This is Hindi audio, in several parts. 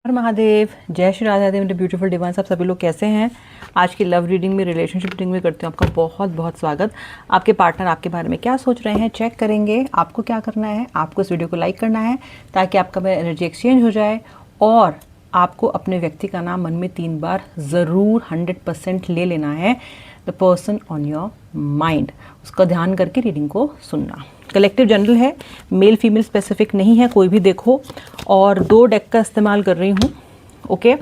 हर महादेव, जय श्री राधे मेरे ब्यूटीफुल डिवाइन। सब सभी लोग कैसे हैं? आज की लव रीडिंग में, रिलेशनशिप रीडिंग में करती हूँ आपका बहुत बहुत स्वागत। आपके पार्टनर आपके बारे में क्या सोच रहे हैं चेक करेंगे। आपको क्या करना है, आपको इस वीडियो को लाइक करना है ताकि आपका मेरा एनर्जी एक्सचेंज हो जाए, और आपको अपने व्यक्ति का नाम मन में 3 बार ज़रूर 100% ले लेना है। The person on your mind, उसका ध्यान करके रीडिंग को सुनना। कलेक्टिव जनरल है, मेल फीमेल स्पेसिफिक नहीं है, कोई भी देखो। और 2 डेक का इस्तेमाल कर रही हूँ, ओके।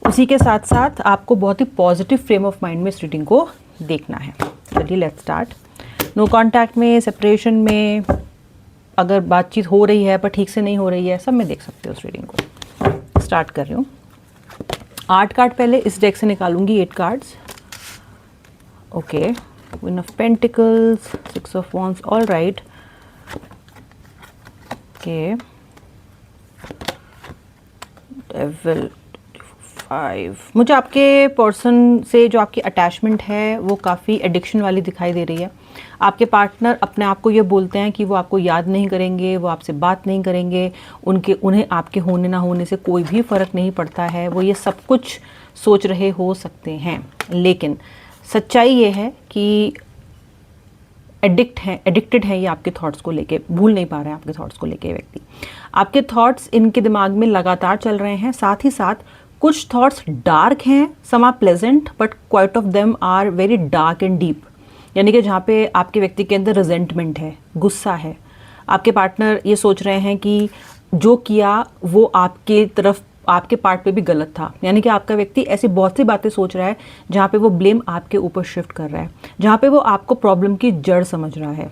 उसी के साथ साथ आपको बहुत ही पॉजिटिव फ्रेम ऑफ माइंड में इस रीडिंग को देखना है। चलिए लेट्स स्टार्ट। नो कांटेक्ट में, सेपरेशन में, अगर बातचीत हो रही है पर ठीक से नहीं हो रही है, सब में देख सकते हो उस रीडिंग को। स्टार्ट कर रही हूँ। 8 कार्ड पहले इस डेक से निकालूंगी, 8 cards, okay. Queen of Pentacles, 6 of Wands, all right. Okay. Devil, 5. मुझे आपके पर्सन से जो आपकी अटैचमेंट है वो काफ़ी एडिक्शन वाली दिखाई दे रही है। आपके पार्टनर अपने आप को ये बोलते हैं कि वो आपको याद नहीं करेंगे, वो आपसे बात नहीं करेंगे, उन्हें आपके होने ना होने से कोई भी फ़र्क नहीं पड़ता है, वो ये सब कुछ सोच रहे हो सकते हैं। लेकिन सच्चाई ये है कि एडिक्टेड है ये आपके थॉट्स को लेके, भूल नहीं पा रहे हैं आपके थॉट्स को लेके व्यक्ति। आपके थॉट्स इनके दिमाग में लगातार चल रहे हैं। साथ ही साथ कुछ थॉट्स डार्क हैं, some are pleasant, but quite of them are very dark and deep. यानी कि जहाँ पे आपके व्यक्ति के अंदर रिजेंटमेंट है, गुस्सा है। आपके पार्टनर ये सोच रहे हैं कि जो किया वो आपके तरफ, आपके पार्ट पे भी गलत था। यानी कि आपका व्यक्ति ऐसी बहुत सी बातें सोच रहा है जहाँ पे वो ब्लेम आपके ऊपर शिफ्ट कर रहा है, जहाँ पे वो आपको प्रॉब्लम की जड़ समझ रहा है।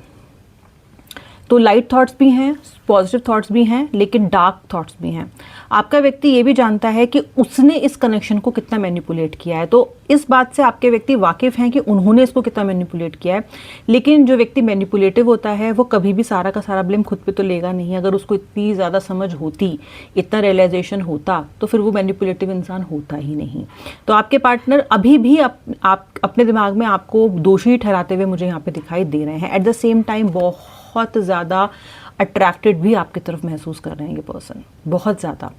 तो लाइट थॉट्स भी हैं, पॉजिटिव थॉट्स भी हैं, लेकिन डार्क थॉट्स भी हैं। आपका व्यक्ति ये भी जानता है कि उसने इस कनेक्शन को कितना मैनिपुलेट किया है। तो इस बात से आपके व्यक्ति वाकिफ़ हैं कि उन्होंने इसको कितना मैनिपुलेट किया है। लेकिन जो व्यक्ति मैनिपुलेटिव होता है वो कभी भी सारा का सारा ब्लेम खुद पे तो लेगा नहीं। अगर उसको इतनी ज़्यादा समझ होती, इतना रियलाइजेशन होता, तो फिर वो मैनिपुलेटिव इंसान होता ही नहीं। तो आपके पार्टनर अभी भी आप अपने दिमाग में आपको दोषी ठहराते हुए मुझे यहाँ पे दिखाई दे रहे हैं। एट द सेम टाइम बहुत ज़्यादा अट्रैक्टेड भी आपकी तरफ महसूस कर रहे हैं ये पर्सन, बहुत ज़्यादा।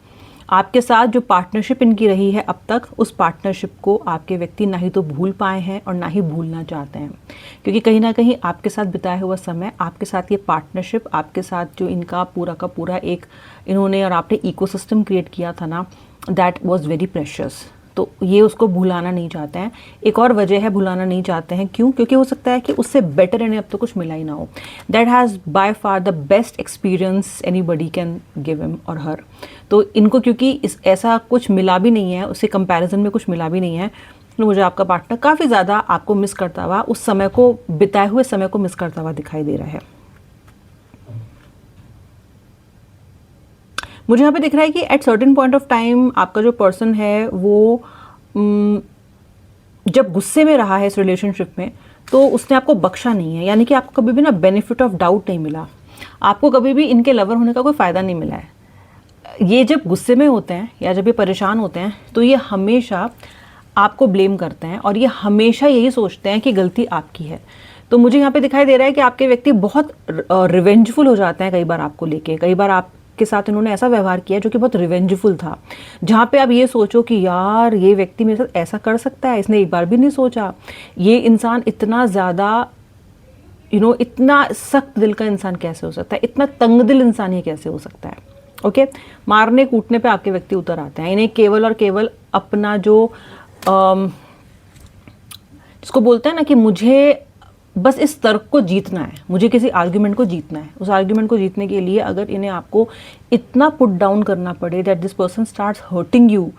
आपके साथ जो पार्टनरशिप इनकी रही है अब तक, उस पार्टनरशिप को आपके व्यक्ति ना ही तो भूल पाए हैं और ना ही भूलना चाहते हैं, क्योंकि कहीं ना कहीं आपके साथ बिताया हुआ समय, आपके साथ ये पार्टनरशिप, आपके साथ जो इनका पूरा का पूरा एक इन्होंने और आपने इकोसिस्टम क्रिएट किया था ना, दैट वाज वेरी प्रेशियस। तो ये उसको भुलाना नहीं चाहते हैं। एक और वजह है भुलाना नहीं चाहते हैं, क्यों? क्योंकि हो सकता है कि उससे बेटर इन्हें अब तो कुछ मिला ही ना हो। That has by far the best experience anybody can give him और हर। तो इनको क्योंकि ऐसा कुछ मिला भी नहीं है, उससे कंपैरिजन में कुछ मिला भी नहीं है, तो मुझे आपका पार्टनर काफ़ी ज़्यादा आपको मिस करता हुआ, उस समय को, बिताए हुए समय को मिस करता हुआ दिखाई दे रहा है। मुझे यहाँ पे दिख रहा है कि at certain point of time आपका जो पर्सन है वो जब गुस्से में रहा है इस रिलेशनशिप में, तो उसने आपको बख्शा नहीं है। यानी कि आपको कभी भी ना बेनिफिट ऑफ डाउट नहीं मिला, आपको कभी भी इनके लवर होने का कोई फ़ायदा नहीं मिला है। ये जब गुस्से में होते हैं या जब ये परेशान होते हैं तो ये हमेशा आपको ब्लेम करते हैं और ये हमेशा यही सोचते हैं कि गलती आपकी है। तो मुझे यहाँ पे दिखाई दे रहा है कि आपके व्यक्ति बहुत रिवेंजफुल हो जाते हैं कई बार आपको लेके। कई बार आपके साथ इन्होंने ऐसा व्यवहार किया जो कि बहुत रिवेंजफुल था, जहाँ पे आप ये सोचो कि यार ये व्यक्ति मेरे साथ ऐसा कर सकता है, इसने एक बार भी नहीं सोचा। ये इंसान इतना ज़्यादा इतना सख्त दिल का इंसान कैसे हो सकता है, इतना तंग दिल इंसान ये कैसे हो सकता है। ओके, मारने कूटने पे आपके व्यक्ति उतर आते हैं। इन्हें केवल और केवल अपना जो जिसको बोलते हैं ना कि मुझे बस इस तर्क को जीतना है, मुझे किसी आर्ग्यूमेंट को जीतना है, उस आर्ग्यूमेंट को जीतने के लिए अगर इन्हें आपको इतना पुट डाउन करना पड़े that this person starts hurting you,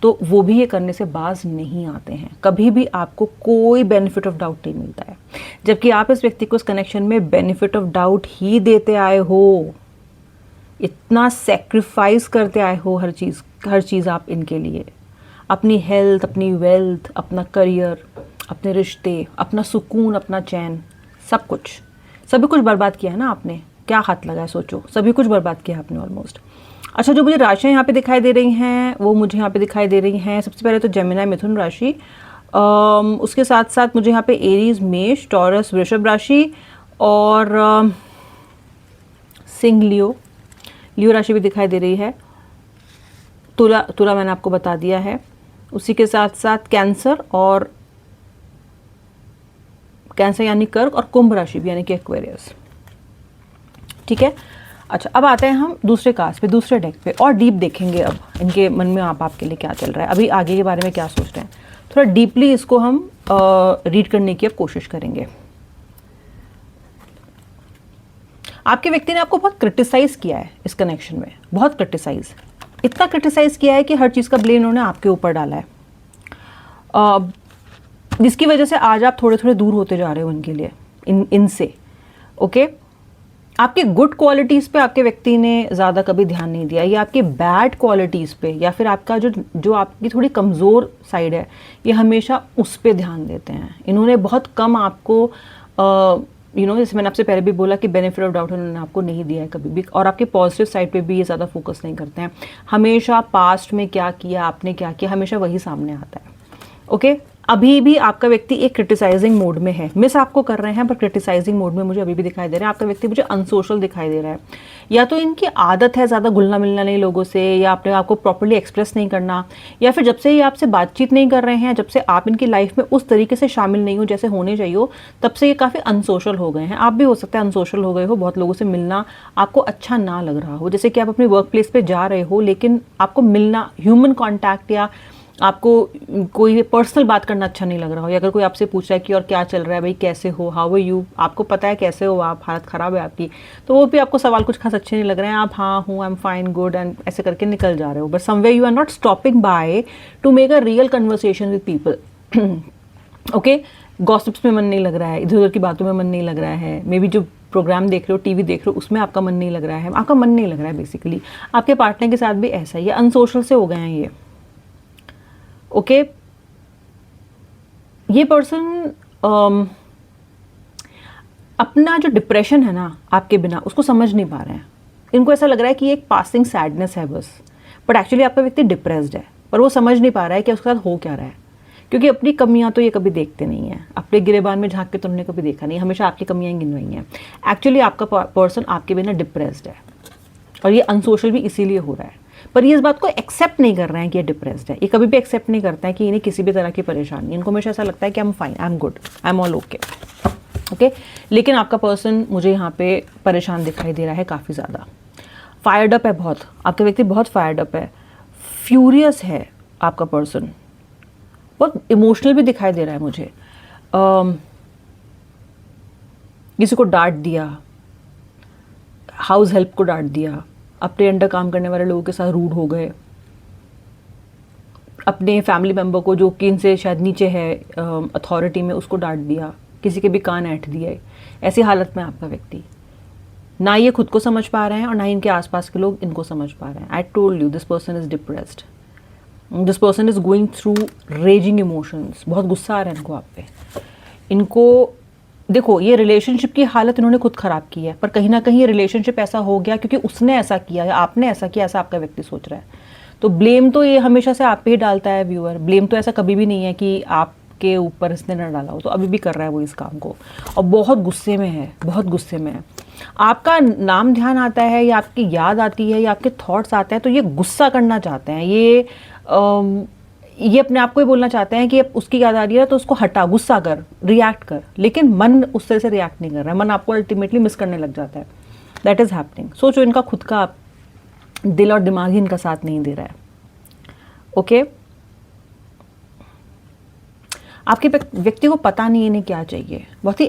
तो वो भी ये करने से बाज नहीं आते हैं। कभी भी आपको कोई बेनिफिट ऑफ डाउट नहीं मिलता है, जबकि आप इस व्यक्ति को इस कनेक्शन में बेनिफिट ऑफ डाउट ही देते आए हो। इतना सेक्रीफाइस करते आए हो, हर चीज़ आप इनके लिए, अपनी हेल्थ, अपनी वेल्थ, अपना करियर, अपने रिश्ते, अपना सुकून, अपना चैन, सभी कुछ बर्बाद किया है ना आपने। क्या हाथ लगा है सोचो, सभी कुछ बर्बाद किया आपने ऑलमोस्ट। अच्छा, जो मुझे राशियाँ यहाँ पे दिखाई दे रही हैं वो मुझे यहाँ पे दिखाई दे रही हैं, सबसे पहले तो जेमिनी मिथुन राशि, उसके साथ साथ मुझे यहाँ पे एरीज मेष टॉरस वृषभ राशि और सिंह लियो राशि भी दिखाई दे रही है। तुला, तुला मैंने आपको बता दिया है। उसी के साथ साथ कैंसर, और कैंसर यानी कर्क, और कुंभ राशि भी यानी कि एक्वेरियस। ठीक है, अच्छा अब आते हैं हम दूसरे कार्ड्स पे, दूसरे डेक पे, और डीप देखेंगे अब इनके मन में आपके लिए क्या चल रहा है, अभी आगे के बारे में क्या सोच रहे हैं, थोड़ा डीपली इसको हम रीड करने की अब कोशिश करेंगे। आपके व्यक्ति ने आपको बहुत क्रिटिसाइज किया है इस कनेक्शन में, बहुत क्रिटिसाइज, इतना क्रिटिसाइज किया है कि हर चीज़ का ब्लेम उन्होंने आपके ऊपर डाला है, जिसकी वजह से आज आप थोड़े थोड़े दूर होते जा रहे हो इनके लिए, इनसे। ओके, आपके गुड क्वालिटीज़ पे आपके व्यक्ति ने ज़्यादा कभी ध्यान नहीं दिया, या आपके बैड क्वालिटीज़ पे, या फिर आपका जो आपकी थोड़ी कमज़ोर साइड है, ये हमेशा उस पे ध्यान देते हैं। इन्होंने बहुत कम आपको जैसे मैंने आपसे पहले भी बोला कि बेनिफिट ऑफ डाउट उन्होंने आपको नहीं दिया है कभी भी, और आपके पॉजिटिव साइड पे भी ये ज़्यादा फोकस नहीं करते हैं। हमेशा पास्ट में क्या किया आपने, क्या किया, हमेशा वही सामने आता है। ओके, अभी भी आपका व्यक्ति एक क्रिटिसाइजिंग मोड में है, मिस आपको कर रहे हैं पर क्रिटिसाइजिंग मोड में मुझे अभी भी दिखाई दे रहा है। आपका व्यक्ति मुझे अनसोशल दिखाई दे रहा है, या तो इनकी आदत है ज़्यादा घुलना मिलना नहीं लोगों से, या अपने आपको प्रॉपर्ली एक्सप्रेस नहीं करना, या फिर जब से ये आपसे बातचीत नहीं कर रहे हैं, जब से आप इनकी लाइफ में उस तरीके से शामिल नहीं हो जैसे होने चाहिए हो, तब से ये काफ़ी अनसोशल हो गए हैं। आप भी हो सकता है अनसोशल हो गए हो, बहुत लोगों से मिलना आपको अच्छा ना लग रहा हो, जैसे कि आप अपनी वर्क प्लेस पर जा रहे हो लेकिन आपको मिलना, ह्यूमन कॉन्टैक्ट, या आपको कोई पर्सनल बात करना अच्छा नहीं लग रहा हो, या अगर कोई आपसे पूछ रहा है कि और क्या चल रहा है भाई, कैसे हो, हाउ आर यू, आपको पता है कैसे हो आप, हालत ख़राब है आपकी, तो वो भी आपको सवाल कुछ खास अच्छे नहीं लग रहे हैं, आप हाँ हूँ, I am fine, good, and ऐसे करके निकल जा रहे हो, but somewhere you are not stopping by to make a real conversation with people. Okay, gossips में मन नहीं लग रहा है, इधर उधर की बातों में मन नहीं लग रहा है, मे बी जो प्रोग्राम देख रहे हो, टीवी देख रहे हो, उसमें आपका मन नहीं लग रहा है, आपका मन नहीं लग रहा है बेसिकली। आपके पार्टनर के साथ भी ऐसा ही है, अनसोशल से हो गए हैं ये। ओके, ये पर्सन अपना जो डिप्रेशन है ना आपके बिना, उसको समझ नहीं पा रहे हैं। इनको ऐसा लग रहा है कि एक पासिंग सैडनेस है बस, बट एक्चुअली आपका व्यक्ति डिप्रेस्ड है, पर वो समझ नहीं पा रहा है कि उसके साथ हो क्या रहा है, क्योंकि अपनी कमियां तो ये कभी देखते नहीं है, अपने गिरेबान में झांक के तो उन्होंने कभी देखा नहीं, हमेशा आपकी कमियां ही गिनवाई हैं। एक्चुअली आपका पर्सन आपके बिना डिप्रेस्ड है, और ये अनसोशल भी इसीलिए हो रहा है, पर ये इस बात को एक्सेप्ट नहीं कर रहे हैं कि ये डिप्रेस्ड है। ये कभी भी एक्सेप्ट नहीं करता है कि इन्हें किसी भी तरह की परेशानी, इनको हमेशा ऐसा लगता है कि आई am fine, I am good, I am all okay. Okay, लेकिन आपका पर्सन मुझे यहाँ पे परेशान दिखाई दे रहा है, काफ़ी ज़्यादा फायर्ड अप है, बहुत, आपका व्यक्ति बहुत फायर्ड अप है, फ्यूरियस है आपका पर्सन, बहुत इमोशनल भी दिखाई दे रहा है मुझे। किसी को डांट दिया, हाउस हेल्प को डांट दिया, अपने अंडर काम करने वाले लोगों के साथ रूड हो गए, अपने फैमिली मेम्बर को जो कि इनसे शायद नीचे है अथॉरिटी में, उसको डांट दिया, किसी के भी कान ऐंठ दिए। ऐसी हालत में आपका व्यक्ति, ना ये खुद को समझ पा रहे हैं और ना ही इनके आसपास के लोग इनको समझ पा रहे हैं। I told you this person is depressed, this person is going through raising emotions, बहुत गुस्सा आ रहा है इनको आप पे। इनको देखो, ये रिलेशनशिप की हालत इन्होंने खुद ख़राब की है, पर कहीं ना कहीं ये रिलेशनशिप ऐसा हो गया क्योंकि उसने ऐसा किया या आपने ऐसा किया, ऐसा आपका व्यक्ति सोच रहा है। तो ब्लेम तो ये हमेशा से आप पे ही डालता है व्यूअर, ब्लेम तो ऐसा कभी भी नहीं है कि आपके ऊपर इसने न डाला हो, तो अभी भी कर रहा है वो इस काम को, और बहुत गुस्से में है, बहुत गुस्से में है। आपका नाम ध्यान आता है, या आपकी याद आती है, या आपके थॉट्स आते हैं, तो ये गुस्सा करना चाहते हैं, ये अपने आप को ही बोलना चाहते हैं कि अब उसकी याद आ रही है तो उसको हटा, गुस्सा कर, रिएक्ट कर, लेकिन मन उस तरह से रिएक्ट नहीं कर रहा है, मन आपको अल्टीमेटली मिस करने लग जाता है। That is happening. सोचो, इनका खुद का दिल और दिमाग ही इनका साथ नहीं दे रहा है। ओके, आपके व्यक्ति को पता नहीं इन्हें क्या चाहिए, बहुत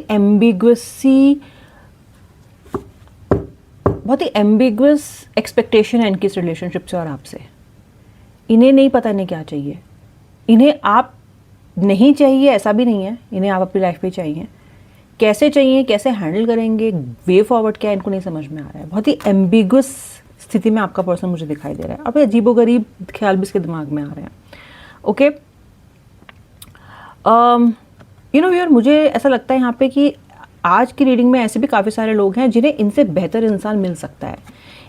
ही एम्बिगुअस एक्सपेक्टेशन है इनकी इस रिलेशनशिप से और आपसे। इन्हें नहीं पता इन्हें क्या चाहिए, इन्हें आप नहीं चाहिए ऐसा भी नहीं है, इन्हें आप अपनी लाइफ में चाहिए, कैसे चाहिए, कैसे हैंडल करेंगे, वे फॉरवर्ड क्या है, इनको नहीं समझ में आ रहा है। बहुत ही एम्बिगुअस स्थिति में आपका पर्सन मुझे दिखाई दे रहा है, अब अजीबोगरीब ख्याल भी इसके दिमाग में आ रहे हैं। ओके, यार मुझे ऐसा लगता है यहाँ पे कि आज की रीडिंग में ऐसे भी काफ़ी सारे लोग हैं जिन्हें इनसे बेहतर इंसान मिल सकता है,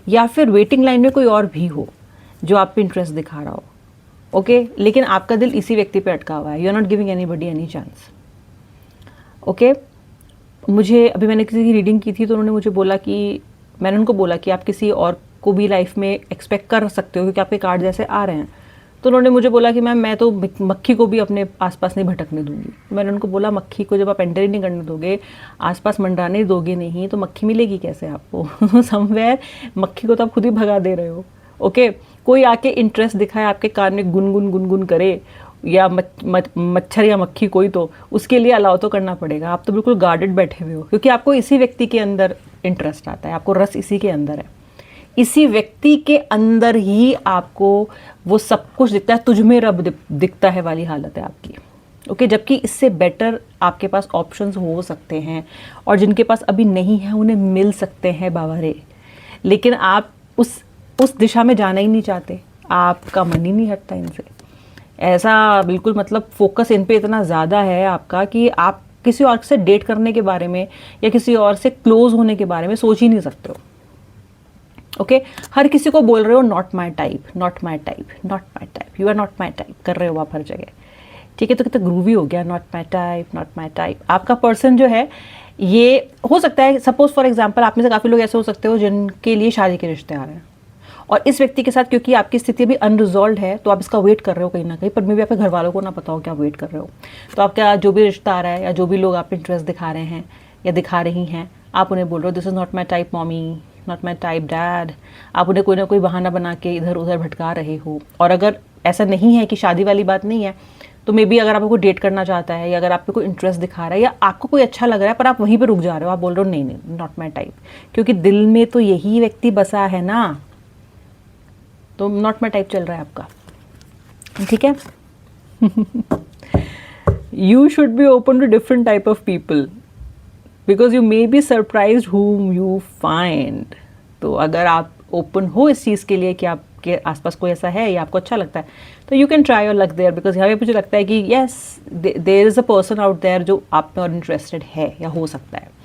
या फिर वेटिंग लाइन में कोई और भी हो जो आप पे इंटरेस्ट दिखा रहा हो। ओके, लेकिन आपका दिल इसी व्यक्ति पे अटका हुआ है, you are not giving anybody any chance. Okay, मुझे अभी मैंने किसी की रीडिंग की थी तो उन्होंने मुझे बोला कि मैंने उनको बोला कि आप किसी और को भी लाइफ में एक्सपेक्ट कर सकते हो क्योंकि आपके कार्ड जैसे आ रहे हैं। तो उन्होंने मुझे बोला कि मैम मैं तो मक्खी को भी अपने आसपास नहीं भटकने दूंगी। मैंने उनको बोला मक्खी को जब आप एंटर ही नहीं करने दोगे, आसपास मंडराने दोगे नहीं, तो मक्खी मिलेगी कैसे आपको? समवेयर मक्खी को तो आप खुद ही भगा दे रहे हो। ओके, कोई आके इंटरेस्ट दिखाए, आपके कान में गुनगुन गुनगुन करे, या मच्छर या मक्खी कोई, तो उसके लिए अलाउ तो करना पड़ेगा। आप तो बिल्कुल गार्डेड बैठे हुए हो क्योंकि आपको इसी व्यक्ति के अंदर इंटरेस्ट आता है, आपको रस इसी के अंदर है, इसी व्यक्ति के अंदर ही आपको वो सब कुछ दिखता है, तुझ में रब दिखता है वाली हालत है आपकी। ओके, जबकि इससे बेटर आपके पास ऑप्शंस हो सकते हैं और जिनके पास अभी नहीं है उन्हें मिल सकते हैं बाबा रे, लेकिन आप उस दिशा में जाना ही नहीं चाहते, आपका मन ही नहीं हटता इनसे। ऐसा बिल्कुल मतलब फोकस इन पे इतना ज़्यादा है आपका कि आप किसी और से डेट करने के बारे में या किसी और से क्लोज होने के बारे में सोच ही नहीं सकते हो। ओके, हर किसी को बोल रहे हो not my type, not my type, not my type, you are not my type कर रहे हो आप हर जगह। ठीक है, तो कितना ग्रूवी हो गया, not my type, not my type. आपका पर्सन जो है ये हो सकता है, सपोज फॉर एग्जाम्पल आप में से काफ़ी लोग ऐसे हो सकते हो जिनके लिए शादी के रिश्ते आ रहे हैं और इस व्यक्ति के साथ क्योंकि आपकी स्थिति अभी अनरिजॉल्व है तो आप इसका वेट कर रहे हो कहीं ना कहीं, पर मे भी आपके घर वालों को ना पता हो कि आप वेट कर रहे हो। तो आपका जो भी रिश्ता आ रहा है या जो भी लोग आप इंटरेस्ट दिखा रहे हैं या दिखा रही हैं, आप उन्हें बोल रहे हो this is not my type mommy, not my type dad. आप उन्हें कोई ना कोई बहाना बना के इधर उधर भटका रहे हो। और अगर ऐसा नहीं है कि शादी वाली बात नहीं है, तो मे बी अगर आपको कोई डेट करना चाहता है या अगर आपको कोई इंटरेस्ट दिखा रहा है या आपको कोई अच्छा लग रहा है पर आप वहीं पे रुक जा रहे हो, आप बोल रहे हो नहीं नहीं नॉट माई टाइप, क्योंकि दिल में तो यही व्यक्ति बसा है ना, तो नॉट माई टाइप चल रहा है आपका। ठीक है, you should be open to different type of people because you may be surprise whom you find. तो अगर आप ओपन हो इस चीज़ के लिए कि आपके आसपास कोई ऐसा है या आपको अच्छा लगता है, तो you can try your luck there, because यहाँ पे मुझे लगता है कि yes there is a person out there जो आप में और इंटरेस्टेड है या हो सकता है,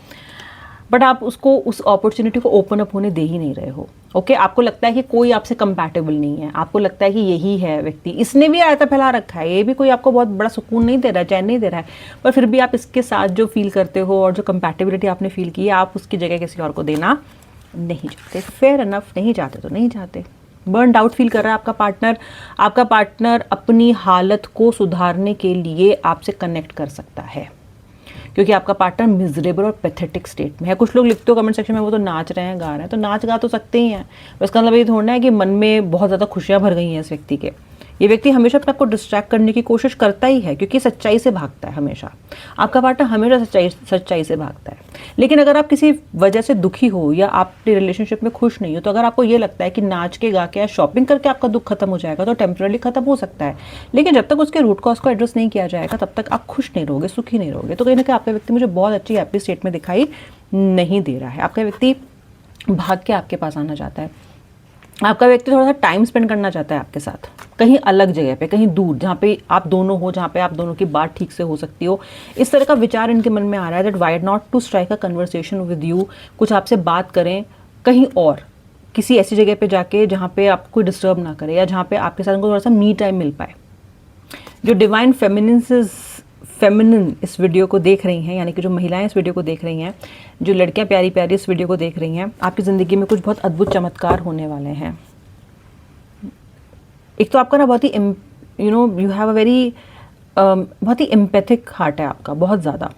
बट आप उसको उस अपॉर्चुनिटी को ओपन अप होने दे ही नहीं रहे हो। ओके, आपको लगता है कि कोई आपसे कंपैटिबल नहीं है, आपको लगता है कि यही है व्यक्ति, इसने भी आयता फैला रखा है, ये भी कोई आपको बहुत बड़ा सुकून नहीं दे रहा है, चैन नहीं दे रहा है, पर फिर भी आप इसके साथ जो फील करते हो और जो कंपैटिबिलिटी आपने फील की है, आप उसकी जगह किसी और को देना नहीं चाहते। फेयर इनफ, नहीं चाहते तो नहीं चाहते। बर्न आउट फील कर रहा है आपका पार्टनर अपनी हालत को सुधारने के लिए आपसे कनेक्ट कर सकता है क्योंकि आपका पार्टनर मिजरेबल और पैथेटिक स्टेट में है। कुछ लोग लिखते हो कमेंट सेक्शन में वो तो नाच रहे हैं, गा रहे हैं, तो नाच गा तो सकते ही हैं, इसका मतलब ये थोड़ा है कि मन में बहुत ज़्यादा खुशियाँ भर गई हैं इस व्यक्ति के। ये व्यक्ति हमेशा अपने आपको डिस्ट्रैक्ट करने की कोशिश करता ही है क्योंकि सच्चाई से भागता है हमेशा। आपका पार्टनर हमेशा सच्चाई से भागता है। लेकिन अगर आप किसी वजह से दुखी हो या आप अपनी रिलेशनशिप में खुश नहीं हो, तो अगर आपको ये लगता है कि नाच के गा के या शॉपिंग करके आपका दुख खत्म हो जाएगा, तो टेम्पररी खत्म हो सकता है, लेकिन जब तक उसके रूट कॉज को एड्रेस नहीं किया जाएगा तब तक आप खुश नहीं रहोगे, सुखी नहीं रहोगे। तो कहीं ना कहीं आपका व्यक्ति मुझे बहुत अच्छी हैप्पी स्टेट में दिखाई नहीं दे रहा है। आपका व्यक्ति भाग के आपके पास आना चाहता है, आपका व्यक्ति थोड़ा सा टाइम स्पेंड करना चाहता है आपके साथ, कहीं अलग जगह पे, कहीं दूर, जहाँ पे आप दोनों हो, जहाँ पे आप दोनों की बात ठीक से हो सकती हो। इस तरह का विचार इनके मन में आ रहा है that why not to strike a conversation with you, कुछ आपसे बात करें कहीं और, किसी ऐसी जगह पे जाके जहाँ पे आपको कोई डिस्टर्ब ना करे या जहाँ पे आपके साथ उनको थोड़ा सा मी टाइम मिल पाए। जो डिवाइन फेमिनिन इस वीडियो को देख रही हैं, यानी कि जो महिलाएं इस वीडियो को देख रही हैं, जो लड़कियां प्यारी प्यारी इस वीडियो को देख रही हैं, आपकी ज़िंदगी में कुछ बहुत अद्भुत चमत्कार होने वाले हैं। एक तो आपका ना बहुत ही यू हैव अ वेरी बहुत ही एम्पैथिक हार्ट है आपका, बहुत ज़्यादा।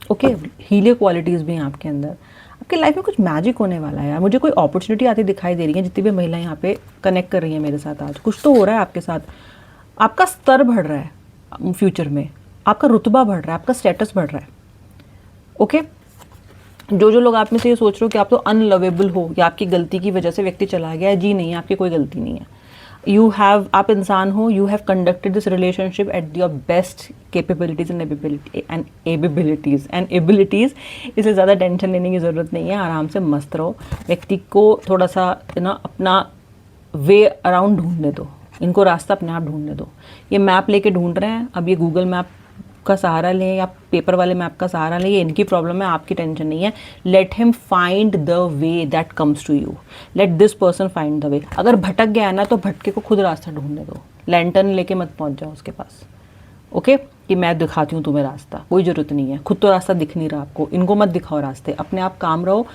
ओके, हीलियर क्वालिटीज़ भी हैं आपके अंदर। आपकी लाइफ में कुछ मैजिक होने वाला है यार, मुझे कोई अपॉर्चुनिटी आती दिखाई दे रही है। जितनी भी महिलाएं यहाँ पे कनेक्ट कर रही हैं मेरे साथ, आज कुछ तो हो रहा है आपके साथ, आपका स्तर बढ़ रहा है फ्यूचर में, आपका रुतबा बढ़ रहा है, आपका स्टेटस बढ़ रहा है। ओके, जो लोग आप में से ये सोच रहे हो कि आप तो अनलवेबल हो या आपकी गलती की वजह से व्यक्ति चला गया है, जी नहीं, आपकी कोई गलती नहीं है। आप इंसान हो, you have conducted this relationship at your best capabilities and abilities. इसलिए ज़्यादा टेंशन लेने की ज़रूरत नहीं है, आराम से मस्त रहो। व्यक्ति को थोड़ा सा अपना वे अराउंड ढूंढने दो, इनको रास्ता अपने आप ढूंढने दो। ये मैप लेके ढूंढ रहे हैं, अब ये गूगल मैप का सहारा लें या पेपर वाले मैप का सहारा लें, ये इनकी प्रॉब्लम है, आपकी टेंशन नहीं है। Let him find the way that comes to you, let this person find the way. अगर भटक गया है ना तो भटके को खुद रास्ता ढूंढने दो, लैंटर्न लेके मत पहुंच जाओ उसके पास। ओके, कि मैं दिखाती हूँ तुम्हें रास्ता, कोई ज़रूरत नहीं है, खुद तो रास्ता दिख नहीं रहा आपको, इनको मत दिखाओ रास्ते, अपने आप काम रहो।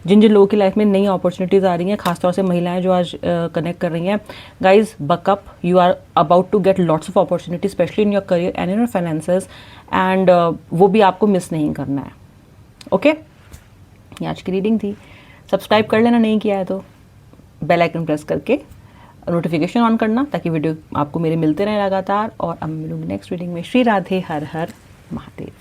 जिन जिन लोगों की लाइफ में नई अपॉर्चुनिटीज़ आ रही हैं, खासतौर से महिलाएं जो आज कनेक्ट कर रही हैं, guys buck up, you are about to get lots of opportunity specially in your career and in your finances, and वो भी आपको मिस नहीं करना है। ओके, ये आज की रीडिंग थी। सब्सक्राइब कर लेना नहीं किया है तो, बेल आइकन प्रेस करके नोटिफिकेशन ऑन करना ताकि वीडियो आपको मेरे मिलते रहें लगातार। और अब मिलूंगी नेक्स्ट रीडिंग में। श्री राधे, हर हर महादेव।